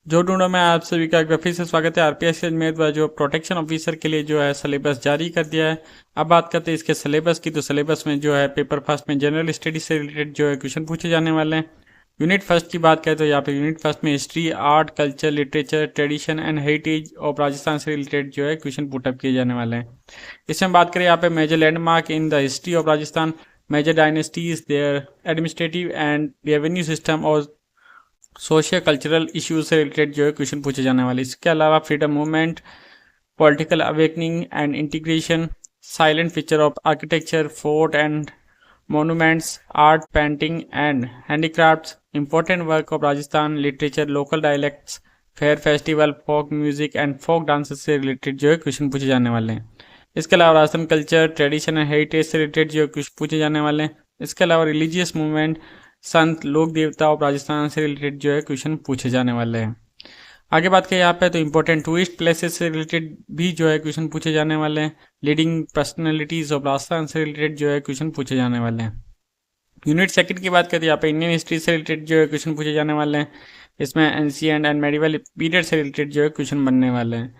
जो ढूंढो मैं आप सभी का एक बार फिर से स्वागत है। आरपीएस में जो प्रोटेक्शन ऑफिसर के लिए जो है सिलेबस जारी कर दिया है। अब बात करते हैं इसके सिलेबस की। तो सिलेबस में जो है पेपर फर्स्ट में जनरल स्टडी से रिलेटेड जो है क्वेश्चन पूछे जाने वाले हैं। यूनिट फर्स्ट की बात करें तो यहाँ पे यूनिट फर्स्ट में history, art, culture, literature, tradition and heritage of Rajasthan से रिलेटेड जो है क्वेश्चन पुटअप किए जाने वाले हैं। इसमें बात करें यहाँ पे major landmark in the history of Rajasthan, major dynasties, their administrative and revenue system और सोशियो कल्चरल इश्यूज से रिलेटेड जो है क्वेश्चन पूछे जाने वाले। इसके अलावा freedom movement, political awakening and integration, salient feature of architecture, fort and monuments, art, painting and handicrafts, important work of Rajasthan, literature, local dialects, fair festival, folk music and folk dances से related जो है question पूछे जाने वाले हैं। इसके अलावा Rajasthan culture, tradition and heritage से रिलेटेड जो है क्वेश्चन पूछे जाने वाले हैं। इसके अलावा रिलीजियस मूवमेंट, संत, लोक देवता ऑफ राजस्थान से रिलेटेड जो है क्वेश्चन पूछे जाने वाले हैं। आगे बात करें यहाँ पे तो इंपॉर्टेंट टूरिस्ट प्लेसेस से रिलेटेड भी जो है क्वेश्चन पूछे जाने वाले हैं। लीडिंग पर्सनैलिटीज ऑफ राजस्थान से रिलेटेड जो है क्वेश्चन पूछे जाने वाले हैं। यूनिट सेकंड की बात करें तो यहाँ पे इंडियन हिस्ट्री से रिलेटेड जो है क्वेश्चन पूछे जाने वाले हैं। इसमें एंशिएंट एंड मेडिवल पीरियड से रिलेटेड जो है क्वेश्चन बनने वाले हैं।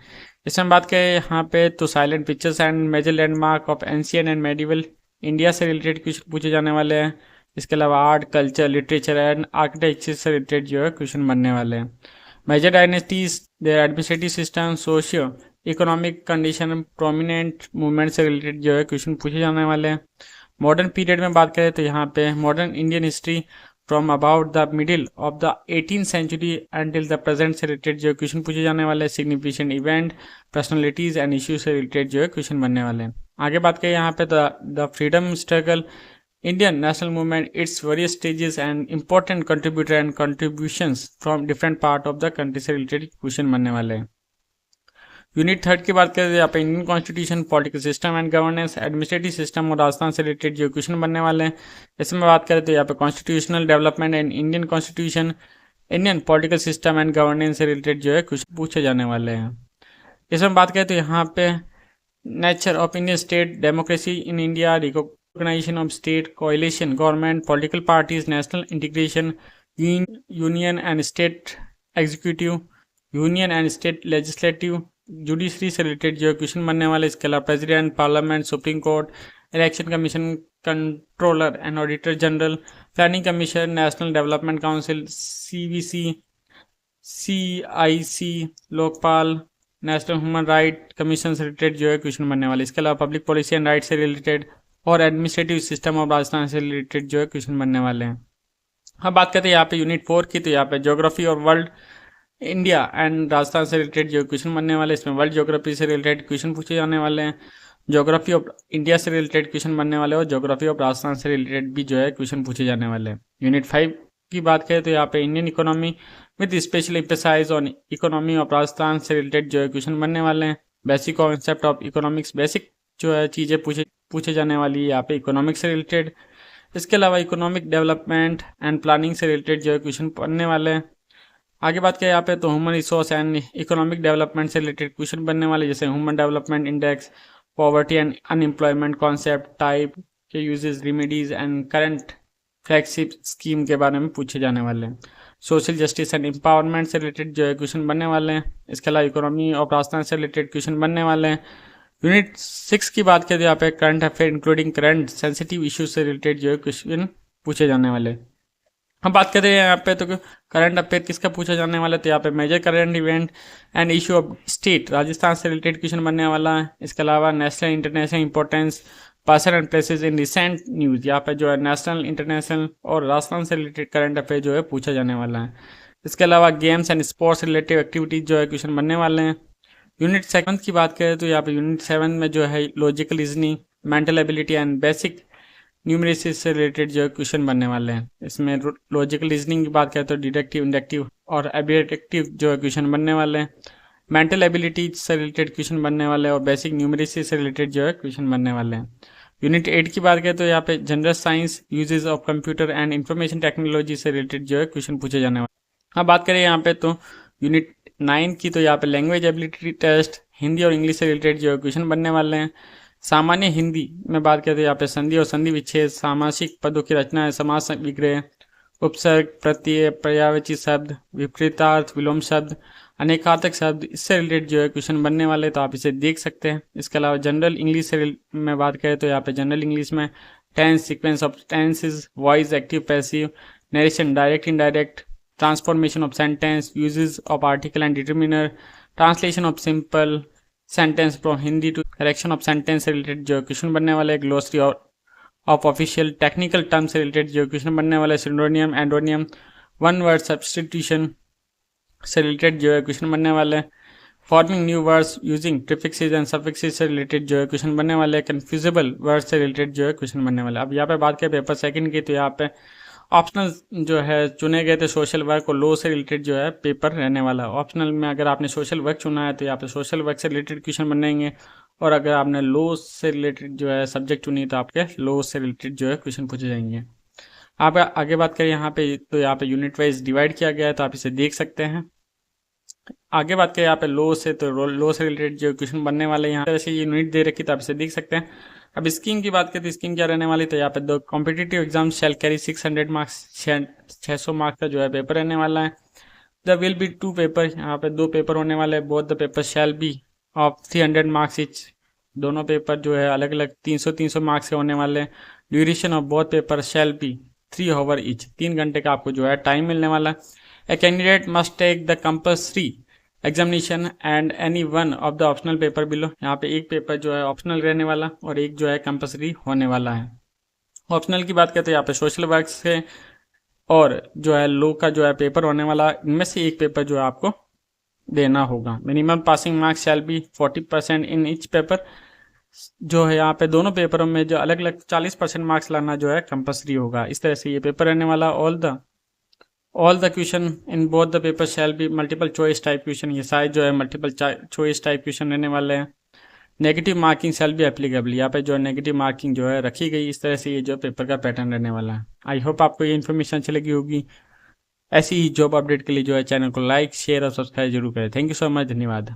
इसमें बात करें यहाँ पे तो salient features and major landmark of ancient and medieval India से रिलेटेड क्वेश्चन पूछे जाने वाले हैं। इसके अलावा art, culture, literature and architecture से रिलेटेड जो है क्वेश्चन बनने वाले हैं। Major dynasties, their administrative system, socio economic condition, prominent movement से रिलेटेड जो है क्वेश्चन पूछे जाने वाले हैं। मॉडर्न पीरियड में बात करें तो यहाँ पे modern Indian history from about the middle of the 18th century until the present से रिलेटेड जो क्वेश्चन पूछे जाने वाले हैं। Significant event, personalities and issues से रिलेटेड जो है क्वेश्चन बनने वाले हैं। आगे बात करें यहाँ पे the freedom struggle, Indian national movement, its various stages and important contributor and contributions from different part of the country से related क्वेश्चन बनने वाले हैं। यूनिट थर्ड की बात करें तो यहाँ पे Indian constitution, political system and governance, administrative system और राजस्थान से रिलेटेड जो क्वेश्चन बनने वाले हैं। इसमें बात करें तो यहाँ पे constitutional development and Indian constitution, Indian political system and governance से रिलेटेड जो है क्वेश्चन पूछे जाने वाले हैं। इसमें बात करें तो यहाँ पे nature of Indian state, democracy in India, organization of state, coalition, government, political parties, national integration, union and state executive, union and state legislative, judiciary से रिलेटेड जो क्वेश्चन बनने वाले। इसके अलावा president, parliament, supreme court, election commission, controller and auditor general, planning commission, national development council, CVC, CIC, Lokpal, national human right commission से related जो है question बनने वाले। इसके अलावा पब्लिक पॉलिसी एंड राइट से रिलेटेड और एडमिनिस्ट्रेटिव सिस्टम ऑफ राजस्थान से रिलेटेड जो है क्वेश्चन बनने वाले हैं। अब बात करते हैं यहाँ पे यूनिट 4 की। तो यहाँ पे ज्योग्राफी और वर्ल्ड इंडिया एंड राजस्थान से रिलेटेड जो क्वेश्चन बनने वाले, इसमें वर्ल्ड ज्योग्राफी से रिलेटेड क्वेश्चन पूछे जाने वाले हैं। ज्योग्राफी ऑफ इंडिया से रिलेटेड क्वेश्चन बनने वाले और ज्योग्राफी ऑफ राजस्थान से रिलेटेड भी जो है क्वेश्चन पूछे जाने वाले हैं। यूनिट 5 की बात करें तो यहाँ पे Indian economy with special emphasise on economy of Rajasthan से रिलेटेड जो है क्वेश्चन बनने वाले हैं। Basic concept of economics, basic जो है चीज़ें पूछे जाने वाली है यहाँ पे इकोनॉमिक्स से रिलेटेड। इसके अलावा इकोनॉमिक डेवलपमेंट एंड प्लानिंग से रिलेटेड जो है क्वेश्चन बनने वाले हैं। आगे बात करें यहाँ पे तो human resource and economic development से रिलेटेड क्वेश्चन बनने वाले, जैसे human development index, poverty and unemployment concept, type के uses, remedies and current flagship scheme के बारे में पूछे जाने वाले हैं। सोशल जस्टिस एंड एम्पावरमेंट से रिलेटेड जो है क्वेश्चन बनने वाले हैं। इसके अलावा इकोनॉमी ऑफ राजस्थान से रिलेटेड क्वेश्चन बनने वाले हैं। यूनिट 6 की बात करें तो यहाँ पे current affair including current sensitive issues से रिलेटेड जो है क्वेश्चन पूछे जाने वाले। हम बात करें यहाँ पे तो करंट अफेयर किसका पूछा जाने वाला है, तो यहाँ पे major current event and issue of state Rajasthan से रिलेटेड क्वेश्चन बनने वाला है। इसके अलावा national international importance, person and places in recent news, यहाँ पे जो है नेशनल, इंटरनेशनल और राजस्थान से रिलेटेड करंट अफेयर जो है पूछा जाने वाला है। इसके अलावा games and sports related activities जो है क्वेश्चन बनने वाले हैं। यूनिट 7 की बात करें तो यहाँ पे यूनिट 7 में जो है logical reasoning, mental ability and basic numeracy से रिलेटेड जो है क्वेश्चन बनने वाले हैं। इसमें लॉजिकल रीजनिंग की बात करें तो डिडक्टिव, इंडक्टिव और एब्जेक्टिव जो है क्वेश्चन बनने वाले हैं। मेंटल एबिलिटी से रिलेटेड क्वेश्चन बनने वाले हैं और बेसिक न्यूमरेसी से रिलेटेड जो है क्वेश्चन बनने वाले हैं। यूनिट 8 की बात करें तो यहाँ पे general science, uses of computer and information technology से रिलेटेड जो है क्वेश्चन पूछे जाने वाले। अब बात करें यहाँ पे तो यूनिट 9 की, तो यहाँ पे लैंग्वेज एबिलिटी टेस्ट, हिंदी और इंग्लिश से रिलेटेड जो है क्वेश्चन बनने वाले हैं। सामान्य हिंदी में बात करें तो यहाँ पे संधि और संधि विच्छेद, सामासिक पदों की रचना है, समास विग्रह, उपसर्ग, प्रत्यय, पर्यायवाची शब्द, विपरीतार्थ, विलोम शब्द, अनेकार्थक शब्द, इससे रिलेटेड जो है क्वेश्चन बनने वाले, तो आप इसे देख सकते हैं। इसके अलावा जनरल इंग्लिश से में बात करें तो यहाँ पे जनरल इंग्लिश में tense, sequence of tenses, voice, active, passive, narration, direct, indirect, transformation of sentence, uses of article and determiner, translation of simple sentence from Hindi to correction of sentence से related जो क्वेश्चन बनने वाले, glossary of official technical term से related जो question बनने वाले, synonym, antonym, one word substitution से related जो है क्वेश्चन बनने वाले, forming new words using prefixes and suffixes से रिलेटेड जो है क्वेश्चन बनने वाले, कन्फ्यूजेबल वर्ड से रिलेटेड जो है क्वेश्चन बनने वाले। अब यहाँ पे बात करें पेपर सेकंड की, तो यहाँ पे ऑप्शनल जो है चुने गए थे सोशल वर्क और लॉ से रिलेटेड जो है पेपर रहने वाला। ऑप्शनल में अगर आपने सोशल वर्क चुना है तो यहाँ पे सोशल वर्क से रिलेटेड क्वेश्चन बनेंगे, और अगर आपने लॉ से रिलेटेड जो है सब्जेक्ट चुनी तो आपके लॉ से रिलेटेड जो है क्वेश्चन पूछे जाएंगे। आप आगे बात करें यहाँ पे, तो यहाँ पे यूनिट वाइज डिवाइड किया गया है, तो आप इसे देख सकते हैं। आगे बात करें यहाँ पे लॉ से, तो लॉ से रिलेटेड जो क्वेश्चन बनने वाले यहाँ पे यूनिट दे रखी, तो आप इसे देख सकते हैं। अब स्कीम की बात करें तो स्कीम क्या रहने वाली, तो यहाँ पे दो कॉम्पिटिटिव एग्जाम शैल कैरी 600 मार्क्स, 600 मार्क्स का जो है पेपर रहने वाला है। द विल बी 2 पेपर, यहाँ पे 2 पेपर होने वाले हैं। Both the paper shall B of 300 marks etch, दोनों पेपर जो है अलग अलग 300 मार्क्स के होने वाले हैं। Duration of both paper shall be 3 hour each, 3 घंटे का आपको जो है टाइम मिलने वाला है। A candidate must take the compulsory examination and any one of the optional paper below, यहाँ पे एक पेपर जो है ऑप्शनल रहने वाला और एक जो है कंपल्सरी होने वाला है। ऑप्शनल की बात करते हैं यहाँ पे सोशल वर्क से और जो है लॉ का जो है पेपर होने वाला, इनमें से एक पेपर जो है आपको देना होगा। Minimum passing marks shall be 40% in each paper, जो है यहाँ पे दोनों पेपरों में जो अलग अलग 40% मार्क्स लाना जो है कंपल्सरी होगा। इस तरह से ये पेपर रहने वाला। All the question in both the paper shall be multiple choice type question, ये सारे जो है मल्टीपल चॉइस टाइप क्वेश्चन रहने वाले हैं। Negative marking shall be applicable, यहाँ पे जो नेगेटिव मार्किंग जो है रखी गई। इस तरह से ये जो पेपर का पैटर्न रहने वाला है। आई होप आपको ये इन्फॉर्मेशन अच्छी लगी होगी। ऐसी ही जॉब अपडेट के लिए जो है चैनल को लाइक, शेयर और सब्सक्राइब जरूर करें। थैंक यू सो मच, धन्यवाद।